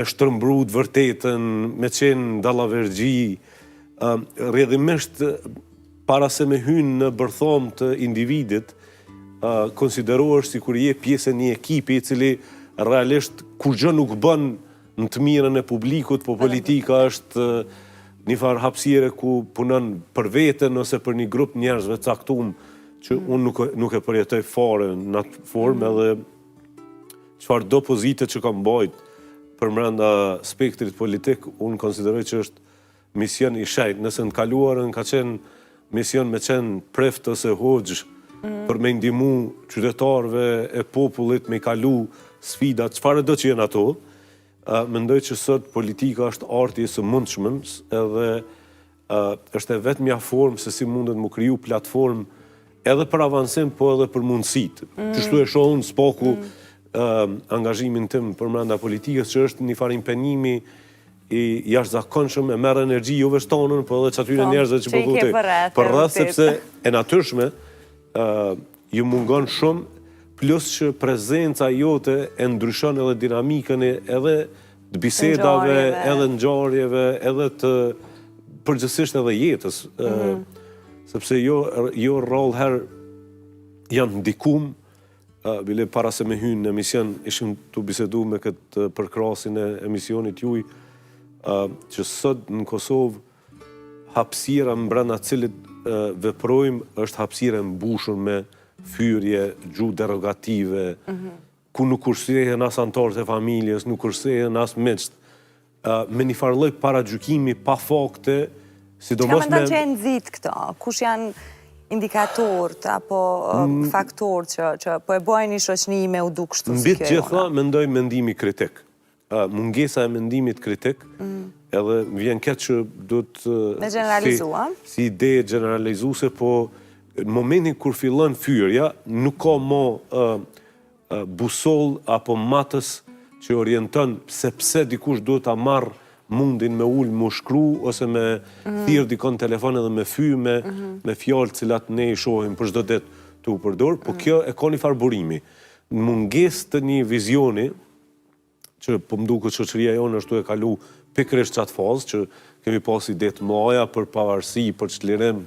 e shtrëmbruar vërtetën, me qenë dallavergji, rrjedhimisht para se me hynë në bërthom të individit, konsiderohesh sikur je pjesë e një ekipi i cili realisht kur gjë nuk bën në të mirën e publikut, po politika është një farë hapësire ku punon për veten ose për një grup njerëzve caktuar që unë nuk e përjetoj fare në atë formë, edhe çfarëdo pozite që kam bajt përbrenda spektrit politik, unë konsideroj që është mision i shejt. Nëse në kaluarën ka qenë mision me qenë preft ose hoxh për me ndihmu qytetarëve e popullit me kalu sfidat, çfarë do që jenë ato, mendoj që sot politika është arti i së mundshmën, edhe është e vetmja formë se si mundet më kriju platformë edhe për avancim, po edhe për mundësit. Qështu e shohun spaku angazhimin tim përbrenda politikës, që është një farë impenjimi i jashtëzakonshëm, e merr energji jo vetëm tonën, po edhe çatyre njerëzve që po thotë për rreth, sepse e natyrshme ju mungon shumë, plus që prezenca jote e ndryshon edhe dinamikën edhe të bisedave, edhe ngjarjeve, edhe të përgjithsisht edhe jetës. Sepse jo rrallë herë janë ndikum, bile para se me hynë në emision, ishim të bisedu me këtë përkrasin e emisionit juj, që sot në Kosovë hapësira mbrenda cilit veprojmë është hapësira mbushur me fyrje, gjuhë derogative, ku nuk kursehen as anëtarët e familjes, nuk kursehen as miqt, me një farë lloj paragjykimi pa fakte, sidomos me... Çka mendon që e nxit këto? Kush janë indikatorët apo faktorët që po e bojnë një shoqëni me u duk kështu si kjo? Mbi të gjitha mendoj mendimi kritik. Mungesa e mendimit kritik, edhe vjen keq që do të... Me generalizua? Si ide generalizuese, po në momentin kur fillon fyrja, nuk ka mo busol apo matës që orienton sepse dikush do ta marrë mundin me ullë, me shkru, ose me thirr dikon telefon edhe me fyme, me fjalë cilat ne i shohim për çdo ditë të u përdor, po kjo e ka një farë burimi. Në mungesë të një vizioni, që po më duket shoqëria jonë është tu e kalu pikërisht çatë fazë, që kemi pas ide të mëdha për pavarësi, për çlirim,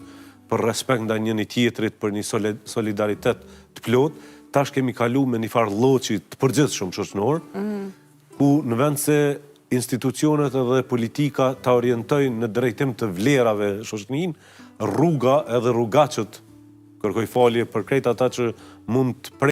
për respekt ndaj njëri tjetrit, për një solidaritet të plot, tash kemi kalu me një farë lloçi të përgjithshëm shoqëror, ku në vend se institucionet edhe politika ta orientojnë në drejtim të vlerave shoqërinë, rruga edhe rrugaçët, kërkoj falje për krejt ata që mund të